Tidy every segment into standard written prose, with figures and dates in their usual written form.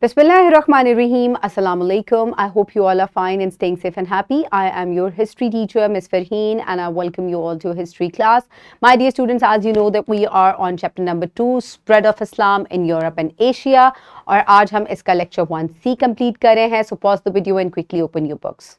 Bismillahirrahmanirrahim. Assalamu alaikum. I hope you all are fine and staying safe and happy. I am your history teacher, Ms. Farheen, and I welcome you all to a history class. My dear students, as you know that we are on chapter number 2, Spread of Islam in Europe and Asia. और आज हम इसका lecture 1C complete कर रहे हैं. So pause the video and quickly open your books.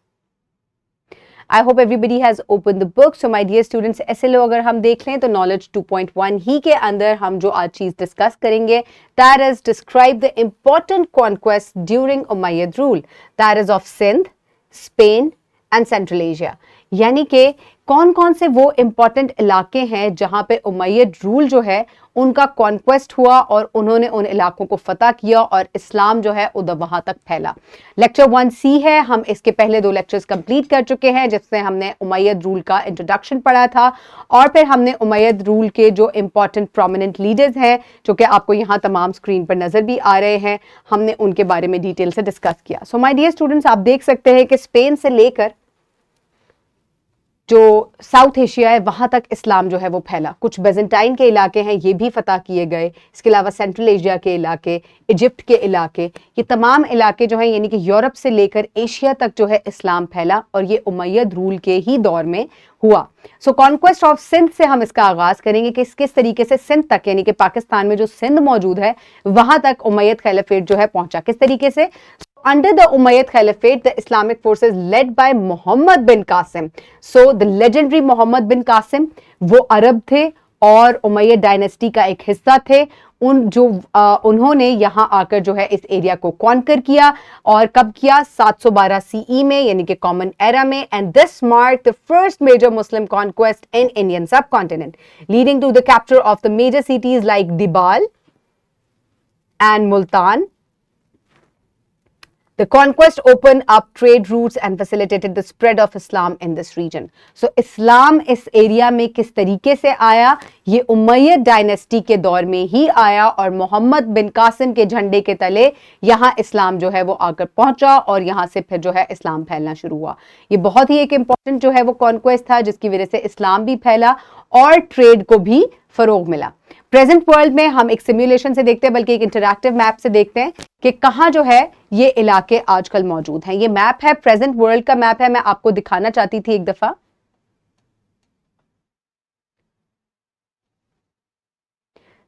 I hope everybody has opened the book. So my dear students, SLO अगर हम देख लें तो knowledge 2.1 ही के अंदर हम जो आज चीज़ discuss करेंगे, that is describe the important conquests during Umayyad rule, that is of Sindh, Spain and Central Asia. यानी कि कौन कौन से वो इम्पॉर्टेंट इलाके हैं जहाँ पे उमैयद रूल जो है उनका कॉन्क्वेस्ट हुआ और उन्होंने उन इलाकों को फतह किया और इस्लाम जो है उधर वहाँ तक फैला. लेक्चर 1C है. हम इसके पहले 2 लेक्चर्स कंप्लीट कर चुके हैं जिसमें हमने उमैयद रूल का इंट्रोडक्शन पढ़ा था और फिर हमने उमैयद रूल के जो इम्पॉर्टेंट प्रोमिनेंट लीडर्स हैं जो कि आपको यहाँ तमाम स्क्रीन पर नज़र भी आ रहे हैं, हमने उनके बारे में डिटेल से डिस्कस किया. सो माय डियर स्टूडेंट्स, आप देख सकते हैं कि स्पेन से लेकर जो साउथ एशिया है वहाँ तक इस्लाम जो है वो फैला. कुछ बेजेंटाइन के इलाके हैं, ये भी फतह किए गए. इसके अलावा सेंट्रल एशिया के इलाके, इजिप्ट के इलाके, ये तमाम इलाके जो हैं यानी कि यूरोप से लेकर एशिया तक जो है इस्लाम फैला और ये उमैयद रूल के ही दौर में हुआ. सो कॉन्क्वेस्ट ऑफ सिंध से हम इसका आगाज़ करेंगे कि किस तरीके से सिंध तक यानी कि पाकिस्तान में जो सिंध मौजूद है वहाँ तक उमैयद खिलाफत जो है पहुँचा. किस तरीके से? Under the Umayyad Caliphate, the Islamic forces led by Muhammad bin Qasim. So the legendary Muhammad bin Qasim, वो अरब थे और उमैयद डायनेस्टी का एक हिस्सा थे. उन्होंने यहाँ आकर जो है इस एरिया को कॉन्कर किया और कब किया? 712 CE में यानी कि कॉमन एरा में. And this mark the first major Muslim conquest in Indian subcontinent leading to the capture of the major cities like Debal and Multan. The conquest opened up trade routes and facilitated the spread of Islam in this region. So Islam इस area में किस तरीके से आया? ये Umayyad dynasty के दौर में ही आया और मोहम्मद बिन कासिम के झंडे के तले यहाँ इस्लाम जो है वो आकर पहुंचा और यहाँ से फिर जो है इस्लाम फैलना शुरू हुआ. ये बहुत ही एक इम्पॉर्टेंट जो है वो कॉन्क्वेस्ट था जिसकी वजह से इस्लाम भी फैला और ट्रेड को भी फरोग मिला. प्रेजेंट वर्ल्ड में हम एक सिमुलेशन से देखते हैं, बल्कि एक इंटरैक्टिव मैप से देखते हैं कि कहाँ जो है ये इलाके आजकल मौजूद हैं. ये मैप है, प्रेजेंट वर्ल्ड का मैप है. मैं आपको दिखाना चाहती थी एक दफा.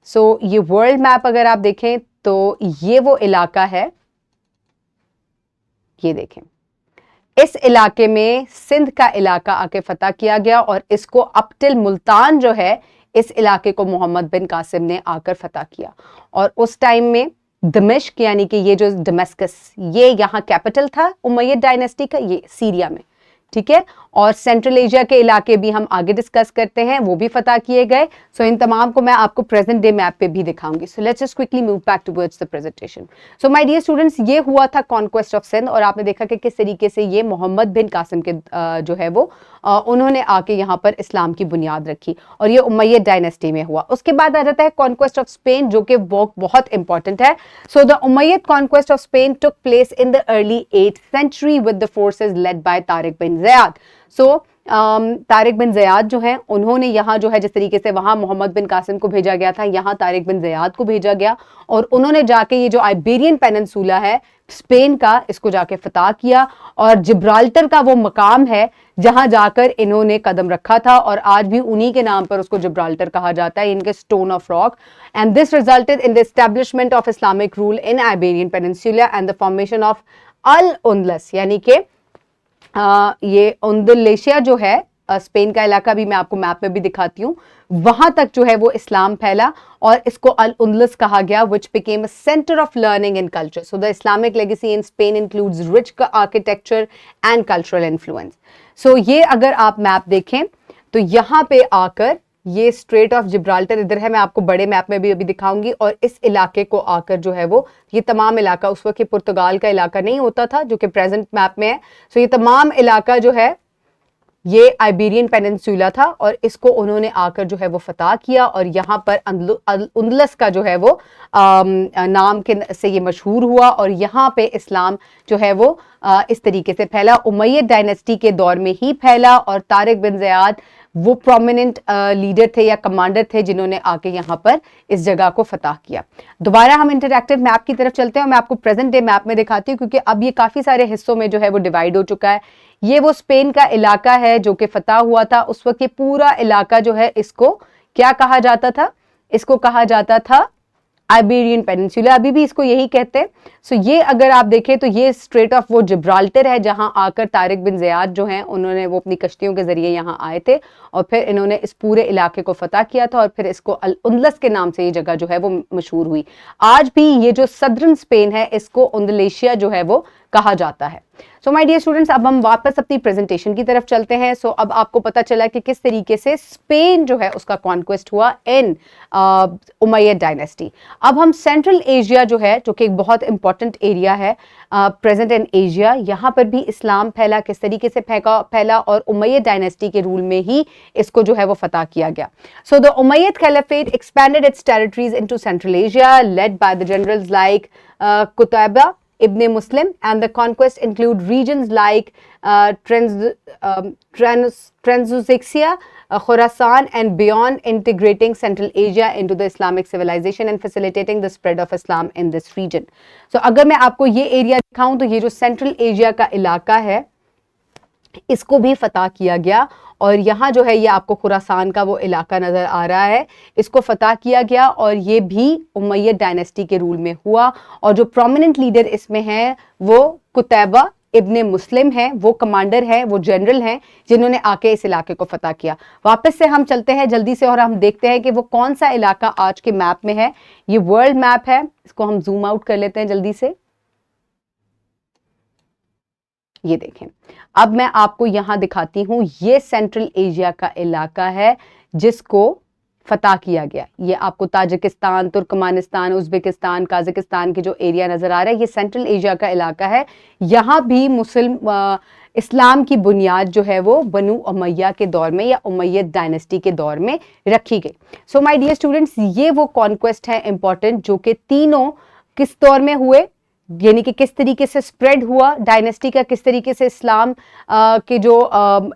सो ये वर्ल्ड मैप अगर आप देखें तो ये वो इलाका है, ये देखें. इस इलाके में सिंध का इलाका आके फतह किया गया और इसको अप टिल मुल्तान जो है इस इलाके को मोहम्मद बिन कासिम ने आकर फतह किया. और उस टाइम में दमिश्क यानी कि ये जो दमिश्कस ये यहाँ कैपिटल था उमैयद डायनेस्टी का, ये सीरिया में, ठीक है. और सेंट्रल एशिया के इलाके भी हम आगे डिस्कस करते हैं, वो भी फतह किए गए. सो इन तमाम को मैं आपको प्रेजेंट डे मैप पे भी दिखाऊंगी. So let's just quickly move back towards the presentation. So my dear students, ये हुआ था कॉन्क्वेस्ट ऑफ सिंध और आपने देखा कि किस तरीके से ये मोहम्मद बिन कासिम के जो है वो उन्होंने आके यहाँ पर इस्लाम की बुनियाद रखी और ये उमैयद डायनेस्टी में हुआ. उसके बाद आ जाता है कॉन्क्वेस्ट ऑफ स्पेन जो कि वो बहुत इंपॉर्टेंट है. So the Umayyad conquest of Spain took place in the early 8th century with the forces led by Tariq bin Ziyad. So Tariq bin Ziyad जो हैं उन्होंने यहाँ जो है जिस तरीके से वहाँ मोहम्मद बिन कासिम को भेजा गया था, यहाँ तारिक बिन ज़ियाद को भेजा गया और उन्होंने जाके ये जो आइबेरियन पेनिनसुला है स्पेन का, इसको जाके फतह किया और जिब्राल्टर का वो मकाम है जहाँ जाकर इन्होंने कदम रखा था और आज भी उन्हीं के नाम पर उसको जिब्राल्टर कहा जाता है, इनके stone of rock. And this resulted in the establishment of Islamic rule in Iberian peninsula and the formation of al Andalus यानी कि ये उंदुलेशिया जो है स्पेन का इलाका भी मैं आपको मैप में भी दिखाती हूँ, वहां तक जो है वो इस्लाम फैला और इसको अल उंदलस कहा गया which became a center of learning and culture. So the Islamic legacy in Spain includes rich architecture and cultural influence. So ये अगर आप मैप देखें तो यहाँ पे आकर ये स्ट्रेट ऑफ जिब्राल्टर इधर है, मैं आपको बड़े मैप में भी अभी दिखाऊंगी और इस इलाके को आकर जो है वो ये तमाम इलाका उस वक्त पुर्तगाल का इलाका नहीं होता था जो कि प्रेजेंट मैप में है. सो ये तमाम इलाका जो है ये आइबेरियन पेनिनसुला था और इसको उन्होंने आकर जो है वो फतह किया और यहाँ पर उंदलस का जो है वो नाम के से ये मशहूर हुआ और यहाँ पे इस्लाम जो है वो इस तरीके से फैला. उमैयद डायनेस्टी के दौर में ही फैला और तारिक बिन ज़ियाद وہ प्रोमिनेंट लीडर थे या कमांडर थे जिन्होंने आके यहाँ पर इस जगह को फतह किया। दोबारा हम इंटरैक्टिव मैप की तरफ चलते हैं और मैं आपको प्रेजेंट डे मैप में दिखाती हूँ, क्योंकि अब ये काफ़ी सारे हिस्सों में जो है वो डिवाइड हो चुका है। ये वो स्पेन का इलाका है जो कि फतह हुआ था। उस वक्त ये पूरा इलाका जो है इसको क्या कहा जाता था? इसको कहा जाता था आइबेरियन पेनिनसुला, अभी भी इसको यही कहते हैं। सो ये अगर आप देखें तो ये स्ट्रेट ऑफ वो जिब्राल्टर है जहां आकर तारिक बिन ज़ियाद जो हैं उन्होंने वो अपनी कश्तियों के जरिए यहाँ आए थे और फिर इन्होंने इस पूरे इलाके को फतह किया था और फिर इसको अल उंदलस के नाम से ये जगह जो है वो मशहूर हुई। आज भी ये जो सदर्न स्पेन है इसको उंदलेशिया जो है वो कहा जाता है। सो माय डियर स्टूडेंट्स, अब हम वापस अपनी प्रेजेंटेशन की तरफ चलते हैं। सो अब आपको पता चला कि किस तरीके से स्पेन जो है उसका कॉन्क्वेस्ट हुआ इन उमैयद डायनेस्टी। अब हम सेंट्रल एशिया जो है, जो कि एक बहुत इंपॉर्टेंट एरिया है प्रेजेंट इन एशिया, यहाँ पर भी इस्लाम फैला, किस तरीके से फैला और उमैयद डायनेस्टी के रूल में ही इसको जो है वो फतह किया गया। सो द उमैयद खिलाफत expanded its territories into Central Asia led by the generals like Qutaiba Ibn Muslim, and the conquest include regions like Transuzexia, Khorasan and beyond, integrating Central Asia into the Islamic civilization and facilitating the spread of Islam in this region. So अगर मैं आपको ये area दिखाऊं तो ये जो central Asia का इलाका है इसको भी फतह किया गया और यहाँ जो है ये आपको खुरासान का वो इलाका नज़र आ रहा है, इसको फतह किया गया और ये भी उमैयद डायनेस्टी के रूल में हुआ। और जो प्रोमिनेंट लीडर इसमें है वो कुतैबा इब्ने मुस्लिम है, वो कमांडर है, वो जनरल हैं जिन्होंने आके इस इलाके को फतह किया। वापस से हम चलते हैं जल्दी से और हम देखते हैं कि वो कौन सा इलाका आज के मैप में है। ये वर्ल्ड मैप है, इसको हम जूम आउट कर लेते हैं जल्दी से। ये देखें, अब मैं आपको यहां दिखाती हूं, ये सेंट्रल एशिया का इलाका है जिसको फतह किया गया। ये आपको ताजिकिस्तान, तुर्कमानिस्तान, उज़्बेकिस्तान, काज़ाकिस्तान के जो एरिया नजर आ रहा है ये सेंट्रल एशिया का इलाका है। यहां भी इस्लाम की बुनियाद जो है वो बनु उमैया के दौर में या उमैयद डायनेस्टी के दौर में रखी गई। सो माय डियर स्टूडेंट्स, ये वो कॉन्क्वेस्ट है इंपॉर्टेंट जो कि तीनों किस दौर में हुए, यानी कि किस तरीके से स्प्रेड हुआ डायनेस्टी का, किस तरीके से इस्लाम के जो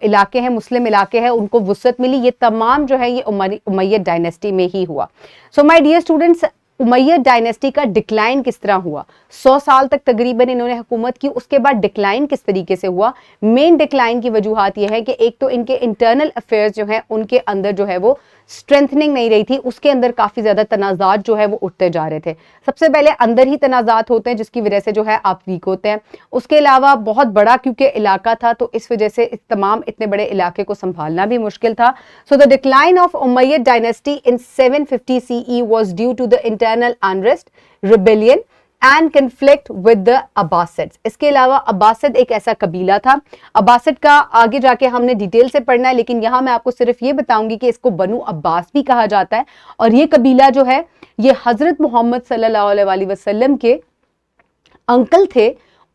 इलाके हैं, मुस्लिम इलाके हैं, उनको वुसअत मिली, ये तमाम जो है ये उमैयद डायनेस्टी में ही हुआ। So my dear students, Umayyad dynasty का डिक्लाइन किस तरह हुआ? 100 साल तक तकरीबन इन्होंने हुकूमत की, उसके बाद डिक्लाइन किस तरीके से हुआ? मेन डिक्लाइन की वजूहात ये है कि एक तो इनके इंटरनल अफेयर्स जो हैं उनके अंदर जो है वो स्ट्रेंथनिंग नहीं रही थी, उसके अंदर काफ़ी ज़्यादा तनाज़ात जो है वो उठते जा रहे थे। सबसे पहले अंदर ही तनाज़ात होते हैं जिसकी वजह से जो है आप वीक होते हैं। उसके अलावा बहुत बड़ा क्योंकि इलाका था तो इस वजह से इस तमाम इतने बड़े इलाके को संभालना भी मुश्किल था। So the decline of Umayyad dynasty in 750 CE was due to the internal unrest, rebellion and conflict with the Abbasids. इसके अलावा अब्बासिद एक ऐसा कबीला था, अब्बासिद का आगे जाके हमने डिटेल से पढ़ना है, लेकिन यहाँ मैं आपको सिर्फ ये बताऊंगी कि इसको बनु अब्बास भी कहा जाता है। और ये कबीला जो है ये हजरत मोहम्मद सल्लल्लाहु अलैहि वसल्लम के अंकल थे,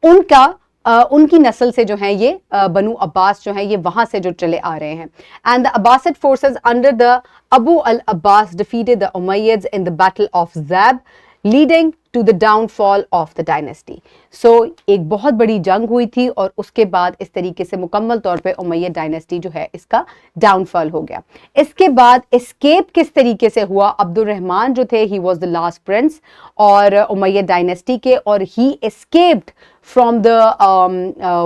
उनकी नस्ल से जो है ये बनु अब्बास जो है ये वहां से जो चले आ रहे हैं। And the Abbasid forces under the Abu al Abbas defeated the Umayyads in the battle of Zab, leading to the downfall of the dynasty. So एक बहुत बड़ी जंग हुई थी और उसके बाद इस तरीके से मुकम्मल तौर पे उमैयद डायनेस्टी जो है इसका डाउनफॉल हो गया। इसके बाद एस्केप किस तरीके से हुआ? अब्दुर्रहमान जो थे, he was the last Prince और उमैयद डायनेस्टी के, और ही एस्केप्ड फ्रॉम द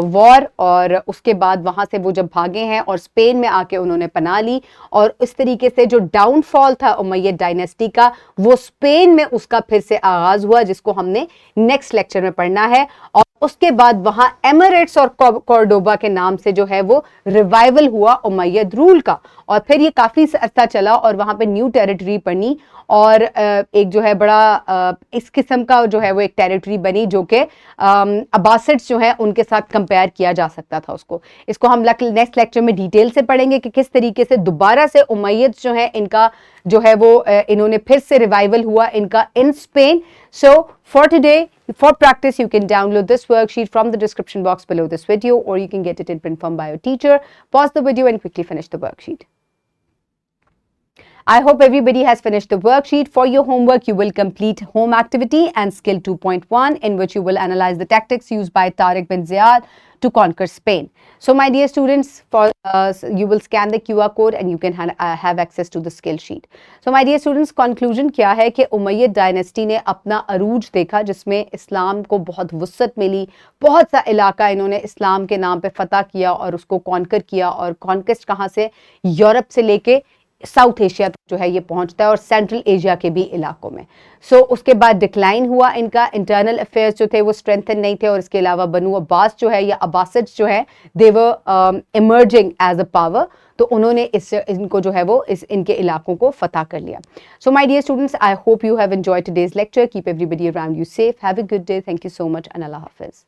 वॉर, और उसके बाद वहाँ से वो जब भागे हैं और स्पेन में आके उन्होंने पनाह ली और इस तरीके से जो डाउनफॉल था उमैयद डायनेस्टी का वो स्पेन में उसका फिर से आगाज हुआ, जिसको हमने नेक्स्ट लेक्चर में पढ़ना है। और उसके बाद वहाँ एमिरेट्स और कॉर्डोबा के नाम से जो है वो रिवाइवल हुआ उमैयद रूल का, और फिर ये काफ़ी अर्सा चला और वहाँ पे न्यू टेरिटरी बनी और एक जो है बड़ा इस किस्म का जो है वो एक टेरिटरी बनी जो कि अब्बासिड्स जो है उनके साथ कंपेयर किया जा सकता था उसको। इसको हम नेक्स्ट लेक्चर में डिटेल से पढ़ेंगे कि किस तरीके से दोबारा से उमैयद जो है इनका जो है वो इन्होंने फिर से रिवाइवल हुआ इनका in Spain. So for today, for practice, you can download this worksheet from the description box below this video, or you can get it in print form by your teacher. Pause the video and quickly finish the worksheet. I hope everybody has finished the worksheet. For your homework, you will complete home activity and skill 2.1, in which you will analyze the tactics used by Tariq bin Ziyad to conquer Spain. So my dear students, you will scan the QR code and you can have access to the skill sheet. So my dear students, conclusion kya hai ki Umayyad dynasty ne apna arooj dekha, jisme Islam ko bahut wusat mili, bahut sa ilaka inhone Islam ke naam pe fatah kiya aur usko conquer kiya, aur conquest kahan se, Europe se leke south Asia तक जो है ये पहुंचता है और central Asia के भी इलाकों में. सो उसके बाद डिक्लाइन हुआ इनका, इंटरनल अफेयर्स जो थे वो स्ट्रेंथन नहीं थे, और इसके अलावा बनु अब्बास जो है या अब्बासिड्स जो है दे वर इमर्जिंग एज अ पावर, तो उन्होंने इनको जो है वो इनके इलाकों को फतह कर लिया. So my dear students, I hope you have enjoyed today's lecture. Keep everybody around you safe. Have a good day. Thank you so much and अल्लाह हाफिज.